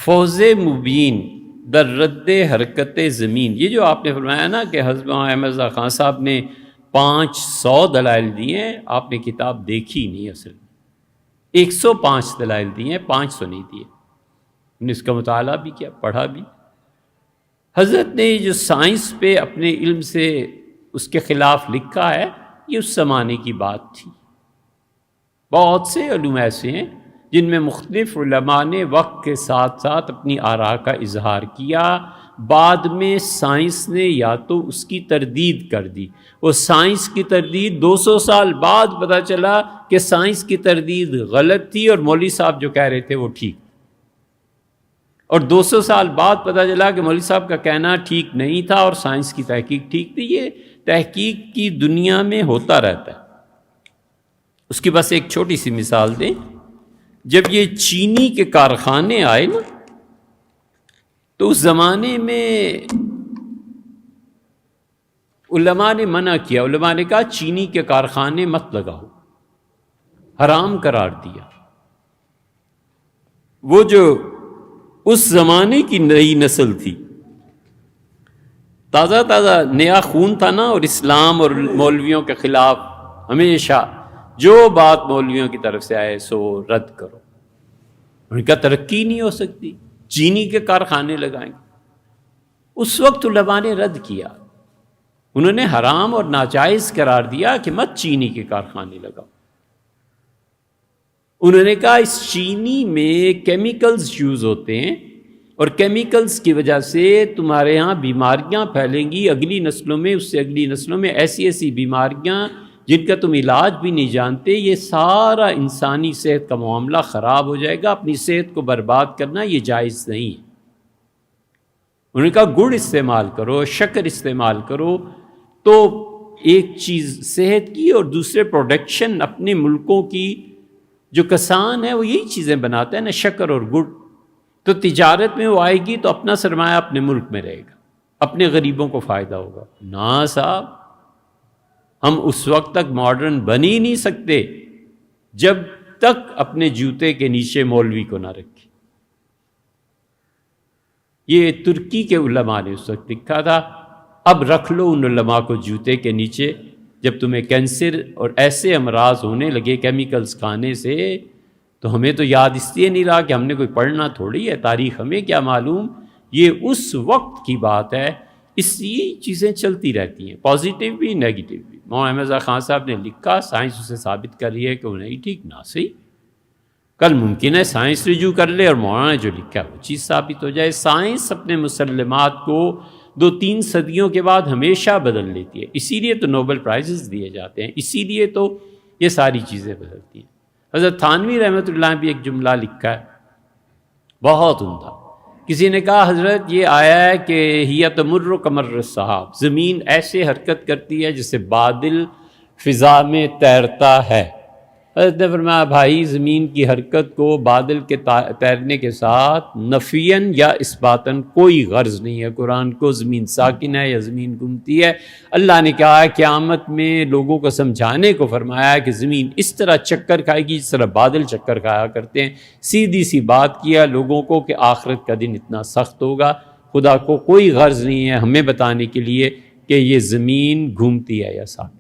فوز مبین در رد حرکت زمین، یہ جو آپ نے فرمایا نا کہ حضرت احمد رضا خان صاحب نے 500 دلائل دیے ہیں، آپ نے کتاب دیکھی نہیں اصل میں، 105 دلائل دیے ہیں، 500 نہیں دیے، ہم نے اس کا مطالعہ بھی کیا، پڑھا بھی۔ حضرت نے جو سائنس پہ اپنے علم سے اس کے خلاف لکھا ہے، یہ اس زمانے کی بات تھی۔ بہت سے علوم ایسے ہیں جن میں مختلف علماء نے وقت کے ساتھ ساتھ اپنی آراء کا اظہار کیا، بعد میں سائنس نے یا تو اس کی تردید کر دی، وہ سائنس کی تردید 200 سال بعد پتہ چلا کہ سائنس کی تردید غلط تھی اور مولوی صاحب جو کہہ رہے تھے وہ ٹھیک، اور 200 سال بعد پتہ چلا کہ مولوی صاحب کا کہنا ٹھیک نہیں تھا اور سائنس کی تحقیق ٹھیک تھی۔ یہ تحقیق کی دنیا میں ہوتا رہتا ہے۔ اس کی بس ایک چھوٹی سی مثال دیں، جب یہ چینی کے کارخانے آئے نا، تو اس زمانے میں علماء نے منع کیا، علماء نے کہا چینی کے کارخانے مت لگاؤ، حرام قرار دیا۔ وہ جو اس زمانے کی نئی نسل تھی، تازہ تازہ نیا خون تھا نا، اور اسلام اور مولویوں کے خلاف ہمیشہ جو بات مولویوں کی طرف سے آئے سو رد کرو، ان کا ترقی نہیں ہو سکتی، چینی کے کارخانے لگائیں گے۔ اس وقت علماء نے رد کیا، انہوں نے حرام اور ناجائز قرار دیا کہ مت چینی کے کارخانے لگاؤ۔ انہوں نے کہا اس چینی میں کیمیکلز یوز ہوتے ہیں، اور کیمیکلز کی وجہ سے تمہارے ہاں بیماریاں پھیلیں گی، اگلی نسلوں میں، اس سے اگلی نسلوں میں ایسی ایسی بیماریاں جن کا تم علاج بھی نہیں جانتے، یہ سارا انسانی صحت کا معاملہ خراب ہو جائے گا، اپنی صحت کو برباد کرنا یہ جائز نہیں ہے۔ انہوں نے کہا گڑ استعمال کرو، شکر استعمال کرو، تو ایک چیز صحت کی اور دوسرے پروڈکشن اپنے ملکوں کی، جو کسان ہے وہ یہی چیزیں بناتا ہے نا، شکر اور گڑ، تو تجارت میں وہ آئے گی تو اپنا سرمایہ اپنے ملک میں رہے گا، اپنے غریبوں کو فائدہ ہوگا۔ نا صاحب، ہم اس وقت تک ماڈرن بن ہی نہیں سکتے جب تک اپنے جوتے کے نیچے مولوی کو نہ رکھیں۔ یہ ترکی کے علماء نے اس وقت لکھا تھا، اب رکھ لو ان علماء کو جوتے کے نیچے، جب تمہیں کینسر اور ایسے امراض ہونے لگے کیمیکلز کھانے سے، تو ہمیں تو یاد اس لیے نہیں رہا کہ ہم نے کوئی پڑھنا تھوڑی ہے تاریخ، ہمیں کیا معلوم، یہ اس وقت کی بات ہے۔ اس لیے چیزیں چلتی رہتی ہیں، پازیٹیو بھی نیگیٹو بھی۔ مولانا احمد رضا خان صاحب نے لکھا، سائنس اسے ثابت کر رہی ہے کہ وہ نہیں ٹھیک، نہ صحیح، کل ممکن ہے سائنس رجوع کر لے اور مولانا نے جو لکھا ہے وہ چیز ثابت ہو جائے۔ سائنس اپنے مسلمات کو 2-3 صدیوں کے بعد ہمیشہ بدل لیتی ہے، اسی لیے تو نوبل پرائزز دیے جاتے ہیں، اسی لیے تو یہ ساری چیزیں بدلتی ہیں۔ حضرت تھانوی رحمۃ اللہ بھی ایک جملہ لکھا ہے بہت عمدہ۔ کسی نے کہا حضرت یہ آیا ہے کہ ہی تمر کمر السحاب، زمین ایسے حرکت کرتی ہے جیسے بادل فضا میں تیرتا ہے۔ حضرت نے فرمایا بھائی، زمین کی حرکت کو بادل کے تیرنے کے ساتھ نفیاً یا اثباتاً کوئی غرض نہیں ہے۔ قرآن کو زمین ساکن ہے یا زمین گھومتی ہے، اللہ نے کہا ہے قیامت میں لوگوں کو سمجھانے کو فرمایا ہے کہ زمین اس طرح چکر کھائے گی جس طرح بادل چکر کھایا کرتے ہیں۔ سیدھی سی بات کیا لوگوں کو کہ آخرت کا دن اتنا سخت ہوگا۔ خدا کو کوئی غرض نہیں ہے ہمیں بتانے کے لیے کہ یہ زمین گھومتی ہے یا ساکن۔